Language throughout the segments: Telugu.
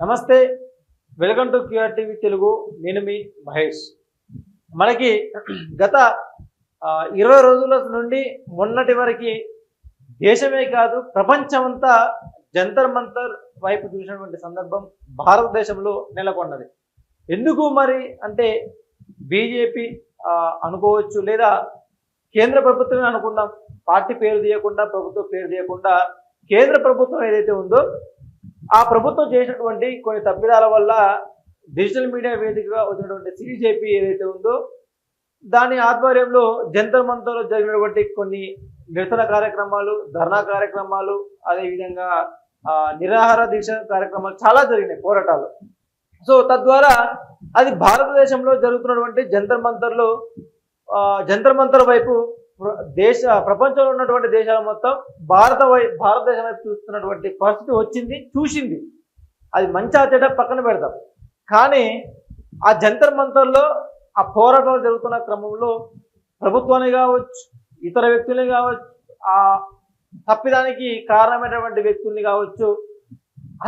నమస్తే, welcome to QR TV Telugu. నేను మీ మహేష్. మనకి గత 20 రోజుల నుండి మొన్నటి వరకు దేశమే కాదు ప్రపంచమంతా జంతర్ మంతర్ వైపు చూసినటువంటి సందర్భం భారతదేశంలో నెలకొన్నది. ఎందుకు మరి అంటే బీజేపీ అనుకోవచ్చు, లేదా కేంద్ర ప్రభుత్వమే అనుకుందాం. పార్టీ పేరు తీయకుండా, ప్రభుత్వం పేరు తీయకుండా కేంద్ర ప్రభుత్వం ఏదైతే ఉందో ఆ ప్రభుత్వం చేసినటువంటి కొన్ని తప్పిదాల వల్ల డిజిటల్ మీడియా వేదికగా వచ్చినటువంటి సిజేపీ ఏదైతే ఉందో దాని ఆధ్వర్యంలో జంతర్ మంతర్లో జరిగినటువంటి కొన్ని నిరసన కార్యక్రమాలు, ధర్నా కార్యక్రమాలు, అదేవిధంగా నిరాహార దీక్ష కార్యక్రమాలు చాలా జరిగినాయి, పోరాటాలు. సో తద్వారా అది భారతదేశంలో జరుగుతున్నటువంటి జంతర్ మంతర్ వైపు ప్రపంచంలో ఉన్నటువంటి దేశాల మొత్తం భారతదేశం వైపు చూస్తున్నటువంటి పరిస్థితి వచ్చింది, చూసింది. అది మంచి చెడ్డ పక్కన పెడతాం, కానీ ఆ జంతర్ మంతర్లో ఆ పోరాటాలు జరుగుతున్న క్రమంలో ప్రభుత్వాన్ని కావచ్చు, ఇతర వ్యక్తుల్ని కావచ్చు, ఆ తప్పిదానికి కారణమైనటువంటి వ్యక్తుల్ని కావచ్చు,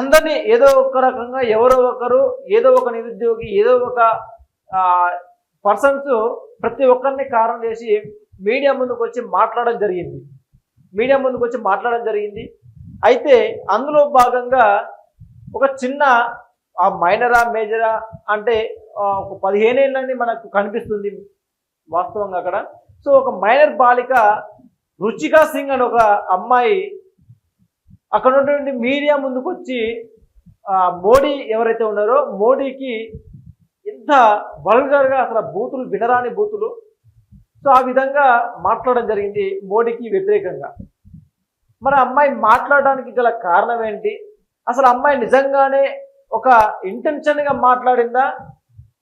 అందరినీ ఏదో ఒక రకంగా ఎవరో ఒకరు, ఏదో ఒక నిరుద్యోగి, ఏదో ఒక పర్సన్స్ ప్రతి ఒక్కరిని కారణం చేసి మీడియా ముందుకు వచ్చి మాట్లాడడం జరిగింది. అయితే అందులో భాగంగా ఒక చిన్న మైనరా మేజరా అంటే ఒక 15 ఏళ్ళని మనకు కనిపిస్తుంది వాస్తవంగా అక్కడ. సో ఒక మైనర్ బాలిక రుచికా సింగ్ అని ఒక అమ్మాయి అక్కడ ఉన్నటువంటి మీడియా ముందుకు వచ్చి మోడీ ఎవరైతే ఉన్నారో మోడీకి ఎంత వల్గర్గా, అసలు బూతులు వినరాని బూతులు, సో ఆ విధంగా మాట్లాడడం జరిగింది మోడీకి వ్యతిరేకంగా. మరి అమ్మాయి మాట్లాడడానికి గల కారణం ఏంటి? అసలు అమ్మాయి నిజంగానే ఒక ఇంటెన్షన్గా మాట్లాడిందా,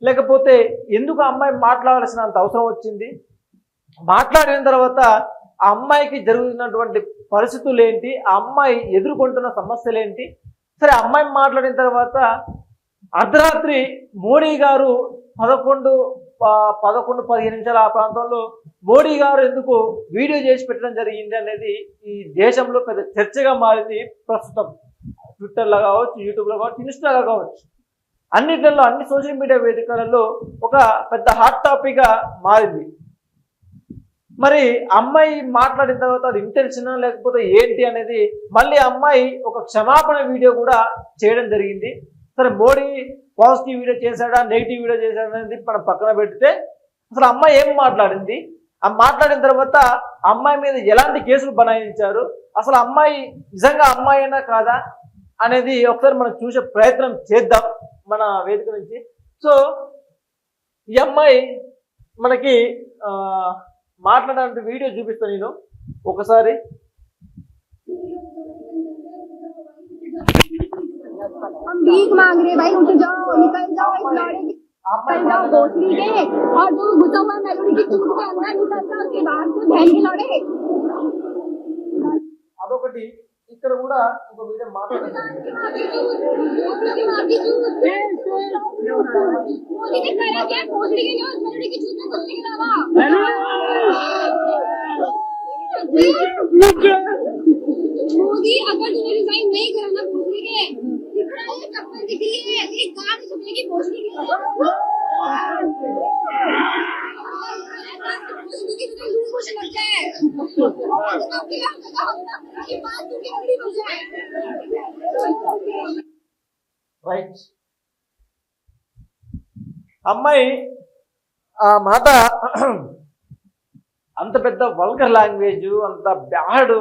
లేకపోతే ఎందుకు అమ్మాయి మాట్లాడాల్సినంత అవసరం వచ్చింది? మాట్లాడిన తర్వాత ఆ అమ్మాయికి జరుగుతున్నటువంటి పరిస్థితులు ఏంటి, ఆ అమ్మాయి ఎదుర్కొంటున్న సమస్యలు ఏంటి? సరే, అమ్మాయి మాట్లాడిన తర్వాత అర్ధరాత్రి మోడీ గారు 11-15 నిమిషాల ఆ ప్రాంతంలో మోడీ గారు ఎందుకు వీడియో చేసి పెట్టడం జరిగింది అనేది ఈ దేశంలో పెద్ద చర్చగా మారింది ప్రస్తుతం. ట్విట్టర్లో కావచ్చు, యూట్యూబ్లో కావచ్చు, ఇన్స్టాలో కావచ్చు, అన్నిట్లలో, అన్ని సోషల్ మీడియా వేదికలలో ఒక పెద్ద హాట్ టాపిక్గా మారింది. మరి అమ్మాయి మాట్లాడిన తర్వాత అది ఇంటెన్షనా లేకపోతే ఏంటి అనేది మళ్ళీ అమ్మాయి ఒక క్షమాపణ వీడియో కూడా చేయడం జరిగింది. సరే, మోడీ పాజిటివ్ వీడియో చేశాడా, నెగిటివ్ వీడియో చేశాడా అనేది మనం పక్కన పెడితే అసలు అమ్మాయి ఏం మాట్లాడింది, ఆ మాట్లాడిన తర్వాత అమ్మాయి మీద ఎలాంటి కేసులు బనాయించారు, అసలు అమ్మాయి నిజంగా అమ్మాయి అయినా కాదా అనేది ఒకసారి మనం చూసే ప్రయత్నం చేద్దాం మన వేదిక నుంచి. సో ఈ అమ్మాయి మనకి మాట్లాడాలంటే వీడియో చూపిస్తాను నేను ఒకసారి. हम भीख मांग रहे भाई, उठ जाओ, निकल जाओ, इस लौड़े की निकल जाओ भोसड़ी के, और जो घुसा हुआ मेलोडी की चूत के अंदर निकल जाओ, उसके बाहर से बहन के लौड़े. అదొకటి. ఇక్కడ కూడా ఒక వీడియో మాట్లాడారు. मोदी ने करा क्या भोसड़ी के न्यूज़ मेलोडी की चूत में घुसने के अलावा? मोदी अगर तूने रिजाइन नहीं करा ना भोसड़ी के, इतना ये चप्पल दिख रही है, एक गांव में छुपनेगी भोसड़ी की लूज मोशन लगता है. ये बात तू क्या बड़ी मजा है. రైట్. అమ్మాయి ఆ మాట అంత పెద్ద వల్గర్ లాంగ్వేజ్, అంత బ్యాడ్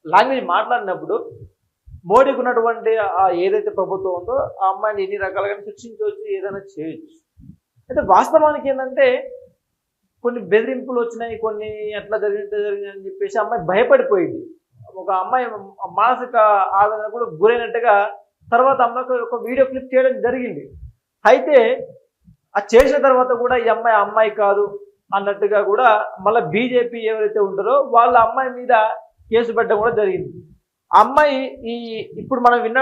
లాంగ్వేజ్ మాట్లాడినప్పుడు మోడీకి ఉన్నటువంటి ఏదైతే ప్రభుత్వం ఉందో ఆ అమ్మాయిని ఎన్ని రకాలుగా శిక్షించవచ్చు, ఏదైనా చేయొచ్చు. అయితే వాస్తవానికి ఏంటంటే కొన్ని బెదిరింపులు వచ్చినాయి, కొన్ని ఎట్లా జరిగింది అని చెప్పేసి అమ్మాయి భయపడిపోయింది. ఒక అమ్మాయి మానసిక ఆవేదన కూడా గురైనట్టుగా తర్వాత అమ్మాయికి ఒక వీడియో క్లిప్ చేయడం జరిగింది. అయితే ఆ చేసిన తర్వాత కూడా ఈ అమ్మాయి కాదు అన్నట్టుగా కూడా మళ్ళీ బీజేపీ ఎవరైతే ఉంటారో వాళ్ళ అమ్మాయి మీద కేసు పెట్టడం కూడా జరిగింది. అమ్మాయి ఇప్పుడు మనం విన్న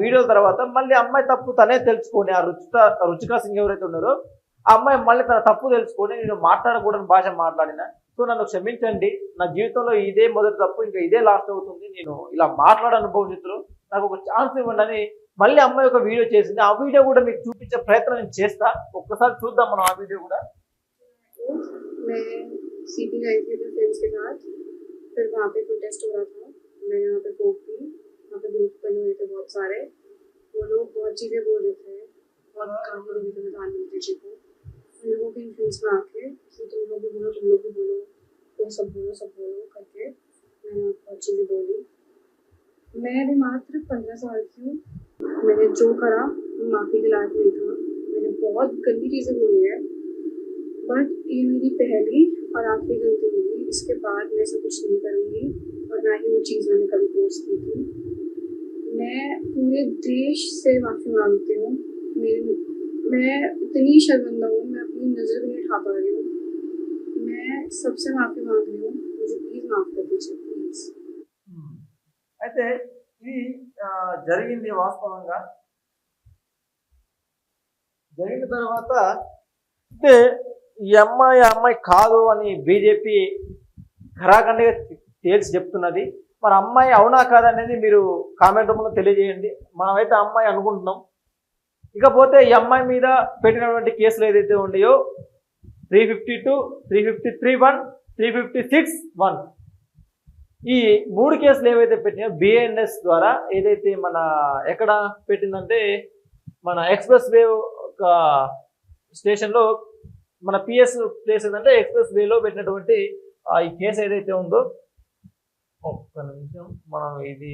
వీడియో తర్వాత మళ్ళీ అమ్మాయి తప్పు తనే తెలుసుకొని, ఆ రుచికా సింగ్ ఎవరైతే ఉన్నారో ఆ అమ్మాయి మళ్ళీ తన తప్పు తెలుసుకొని, నేను మాట్లాడకూడని భాష మాట్లాడినా, సో నన్ను క్షమించండి, నా జీవితంలో ఇదే మొదటి తప్పు, ఇంకా ఇదే లాస్ట్ అవుతుంది, నేను ఇలా మాట్లాడను భవిష్యత్తులో, నాకు ఒక ఛాన్స్ ఇవ్వండి అని మళ్ళీ అమ్మాయి ఒక వీడియో చేసింది. ఆ వీడియో కూడా మీకు చూపించే ప్రయత్నం నేను చేస్తా. ఒక్కసారి చూద్దాం మనం ఆ వీడియో కూడా. मैं सीपी गई थी अपने फ्रेंड्स के साथ, फिर वहाँ पे प्रोटेस्ट हो रहा था, मैं यहाँ पे पोक थी, वहाँ पे ग्रुप बने हुए थे बहुत सारे, वो लोग बहुत चीज़ें बोल रहे थे, बहुत गाली दे रहे थे प्रधानमंत्री जी को, उन लोगों के इन्फ्लुएंस में आके कि तुम लोग भी बोलो तुम सब बोलो करके मैंने बहुत चीज़ें बोली। मैं भी मात्र 15 साल की हूँ, मैंने जो करा माफ़ी के लायक नहीं था, मैंने बहुत गंदी चीज़ें बोली है, बट ये मेरी पहली और आखिरी गलती होगी। इसके बाद मैं ऐसा कुछ नहीं करूँगी और ना ही वो चीज़ मैंने कभी पोस्ट की थी। मैं पूरे देश से माफ़ी मांगती हूँ। मैं इतनी शर्मिंदा हूँ, मैं अपनी नज़र भी नहीं उठा पा रही हूँ। मैं सबसे माफ़ी मांग रही हूँ, मुझे प्लीज़ माफ़ कर दीजिए प्लीज़। అయితే ఇది జరిగింది వాస్తవంగా. జరిగిన తర్వాత అంటే ఈ అమ్మాయి కాదు అని బీజేపీ ఖరాఖండిగా తేల్చి చెప్తున్నది. మరి అమ్మాయి అవునా కాదనేది మీరు కామెంట్ రూపంలో తెలియజేయండి. మనమైతే అమ్మాయి అనుకుంటున్నాం. ఇకపోతే ఈ అమ్మాయి మీద పెట్టినటువంటి కేసులు ఏదైతే ఉన్నాయో 352, 353(1), 356(1) ఈ 3 కేసులు ఏవైతే పెట్టినాయో బిఎన్ఎస్ ద్వారా ఏదైతే మన ఎక్కడ పెట్టిందంటే మన ఎక్స్ప్రెస్ వే ఒక స్టేషన్లో మన పిఎస్ ప్లేస్ ఏంటంటే ఎక్స్ప్రెస్ వేలో పెట్టినటువంటి ఈ కేసు ఏదైతే ఉందో, ఒక్క నిమిషం మనం ఇది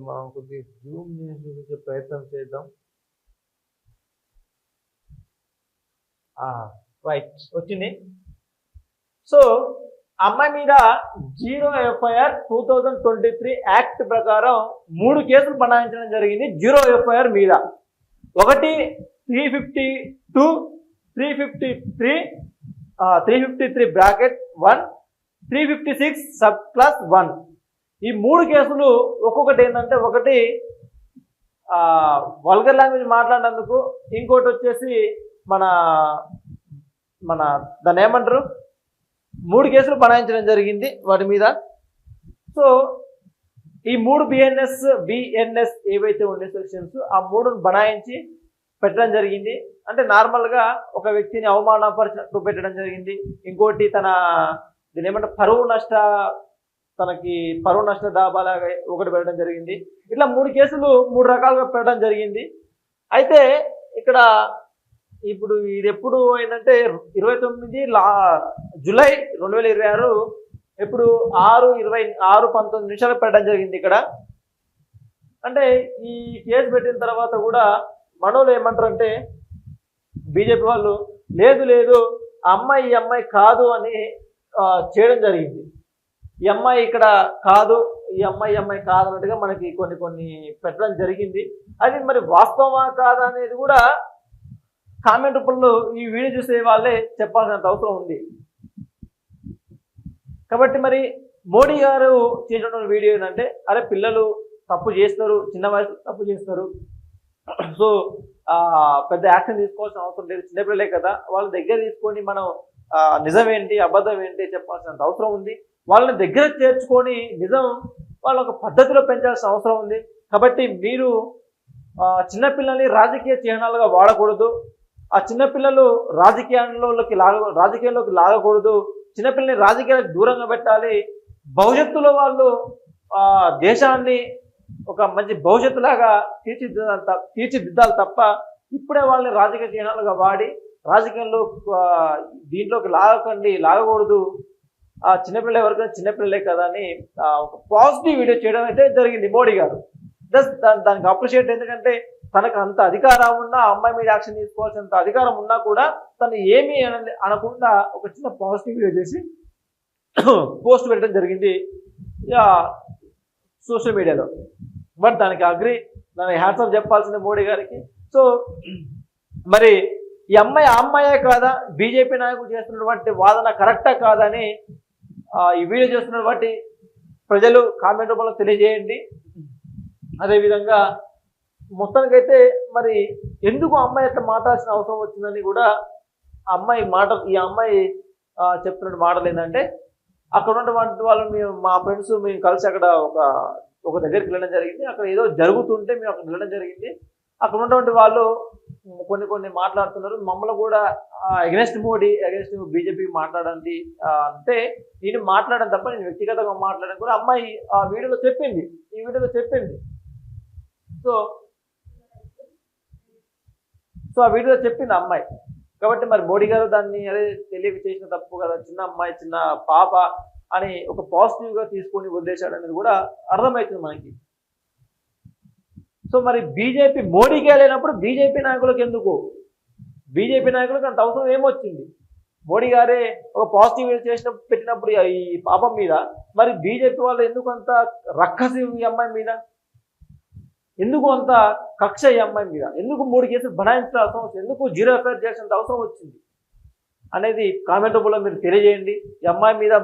మనం కొద్దిగా జూమ్ చేసి చూపించే ప్రయత్నం చేద్దాం. రైట్ వచ్చింది. సో అమ్మాయి మీద 0 FIR 2023 యాక్ట్ ప్రకారం 3 కేసులు బనాయించడం జరిగింది. 0 FIR మీద ఒకటి 352, 353(1), 356(1). ఈ 3 కేసులు ఒక్కొక్కటి ఏంటంటే, ఒకటి వల్గర్ లాంగ్వేజ్ మాట్లాడినందుకు, ఇంకోటి వచ్చేసి మన దాన్ని ఏమంటారు 3 కేసులు బనాయించడం జరిగింది వాటి మీద. సో ఈ 3 బిఎన్ఎస్ ఏవైతే ఉండే సెక్షన్స్ ఆ 3ను బనాయించి పెట్టడం జరిగింది. అంటే నార్మల్గా ఒక వ్యక్తిని అవమానపరిచినట్టు పెట్టడం జరిగింది. ఇంకోటి దీని ఏమంటే తనకి పరువు నష్ట దాబాలాగా ఒకటి పెట్టడం జరిగింది. ఇట్లా 3 కేసులు 3 రకాలుగా పెట్టడం జరిగింది. అయితే ఇక్కడ ఇప్పుడు ఇది ఎప్పుడు అయిందంటే 29 జూలై 2026 ఎప్పుడు 6:19 పెట్టడం జరిగింది ఇక్కడ. అంటే ఈ కేసు పెట్టిన తర్వాత కూడా మనోళ్ళు ఏమంటారు అంటే, బీజేపీ వాళ్ళు లేదు ఈ అమ్మాయి కాదు అని చేయడం జరిగింది. ఈ అమ్మాయి ఇక్కడ కాదు, ఈ అమ్మాయి కాదు అన్నట్టుగా మనకి కొన్ని పెట్టడం జరిగింది. అది మరి వాస్తవమా కాదా అనేది కూడా కామెంట్ రూపంలో ఈ వీడియో చూసే వాళ్ళే చెప్పాల్సినంత అవసరం ఉంది. కాబట్టి మరి మోడీ గారు చేసిన వీడియో ఏంటంటే, అరే పిల్లలు తప్పు చేస్తారు, చిన్న వయసు తప్పు చేస్తారు, సో పెద్ద యాక్షన్ తీసుకోవాల్సిన అవసరం లేదు, చిన్నపిల్లలే కదా, వాళ్ళ దగ్గర తీసుకొని మనం నిజం ఏంటి అబద్ధం ఏంటి చెప్పాల్సినంత అవసరం ఉంది. వాళ్ళని దగ్గర చేర్చుకొని నిజం వాళ్ళ ఒక పద్ధతిలో పెంచాల్సిన అవసరం ఉంది. కాబట్టి మీరు చిన్నపిల్లల్ని రాజకీయ చిహ్నాలుగా వాడకూడదు. ఆ చిన్నపిల్లలు రాజకీయాల్లోకి లాగకూడదు. చిన్నపిల్లల్ని రాజకీయాలకు దూరంగా పెట్టాలి. భవిష్యత్తులో వాళ్ళు దేశాన్ని ఒక మంచి భవిష్యత్తులాగా తీర్చిదిద్దాలి తప్ప ఇప్పుడే వాళ్ళని రాజకీయ చిహ్నాలుగా వాడి రాజకీయంలో దీంట్లోకి లాగకూడదు. ఆ చిన్నపిల్లలు ఎవరికైనా చిన్నపిల్లలే కదా అని ఒక పాజిటివ్ వీడియో చేయడం అయితే జరిగింది మోడీ గారు. దానికి అప్రిషియేట్. ఎందుకంటే తనకు అంత అధికారం ఉన్నా, అమ్మాయి మీద యాక్షన్ తీసుకోవాల్సినంత అధికారం ఉన్నా కూడా తను ఏమీ అనకుండా ఒక చిన్న పాజిటివ్ వీడియో చేసి పోస్ట్ పెట్టడం జరిగింది సోషల్ మీడియాలో. బట్ దానికి హ్యాట్స్ ఆఫ్ చెప్పాల్సింది మోడీ గారికి. సో మరి ఈ అమ్మాయే కాదా, బీజేపీ నాయకులు చేస్తున్నటువంటి వాదన కరెక్టా కాదని ఈ వీడియో చేస్తున్నటువంటి ప్రజలు కామెంట్ రూపంలో తెలియజేయండి. అదేవిధంగా మొత్తానికైతే మరి ఎందుకు అమ్మాయి అట్లా మాట్లాడాల్సిన అవసరం వచ్చిందని కూడా ఈ అమ్మాయి చెప్తున్న మాటలు ఏంటంటే, అక్కడ ఉన్నటువంటి వాళ్ళు మా ఫ్రెండ్స్ మేము కలిసి అక్కడ ఒక దగ్గరికి వెళ్ళడం జరిగింది. అక్కడ ఏదో జరుగుతుంటే మేము అక్కడ వెళ్ళడం జరిగింది. అక్కడ ఉన్నటువంటి వాళ్ళు కొన్ని మాట్లాడుతున్నారు. మమ్మల్ని కూడా అగెన్స్ట్ మోడీ, అగెన్స్ట్ బీజేపీకి మాట్లాడండి అంటే నేను మాట్లాడడం తప్ప నేను వ్యక్తిగతంగా మాట్లాడడం కూడా అమ్మాయి ఈ వీడియోలో చెప్పింది. సో ఆ వీడియోలో చెప్పింది అమ్మాయి. కాబట్టి మరి మోడీ గారు దాన్ని అదే తెలియక చేసిన తప్పు కదా, చిన్న అమ్మాయి చిన్న పాప అని ఒక పాజిటివ్గా తీసుకొని వదిలేశాడు అనేది కూడా అర్థమవుతుంది మనకి. సో మరి బీజేపీ మోడీకే లేనప్పుడు బీజేపీ నాయకులకు ఎందుకు? బీజేపీ నాయకులకు అంత అవసరం ఏమొచ్చింది? మోడీ గారే ఒక పాజిటివ్ పెట్టినప్పుడు ఈ పాపం మీద మరి బీజేపీ వాళ్ళు ఎందుకు అంత రక్కసి ఈ అమ్మాయి మీద, ఎందుకు అంత కక్ష ఈ అమ్మాయి మీద, ఎందుకు 3 కేసులు బనాయించాల్సిన అవసరం వచ్చింది, ఎందుకు 0 ఎఫ్ఐఆర్ చేయాల్సిన అవసరం వచ్చింది అనేది కామెంట్ రూపంలో మీరు తెలియజేయండి. ఈ అమ్మాయి మీద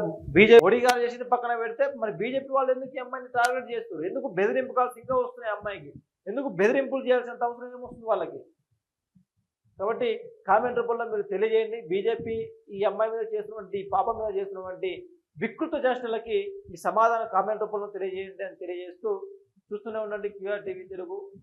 మోడీ గారు చేసింది పక్కన పెడితే మరి బీజేపీ వాళ్ళు ఎందుకు ఈ అమ్మాయిని టార్గెట్ చేస్తారు? ఎందుకు బెదిరింపు కాల్స్ ఇంకా వస్తున్నాయి అమ్మాయికి? ఎందుకు బెదిరింపులు చేయాల్సిన అవసరం ఏమొస్తుంది వాళ్ళకి? కాబట్టి కామెంట్ రూపంలో మీరు తెలియజేయండి. బీజేపీ ఈ అమ్మాయి మీద చేస్తున్నటువంటి, పాప మీద చేస్తున్నటువంటి వికృత చేష్టలకి మీ సమాధానం కామెంట్ రూపంలో తెలియజేయండి అని తెలియజేస్తూ చూస్తూనే ఉండండి క్యూఆర్ టీవీ తెలుగు.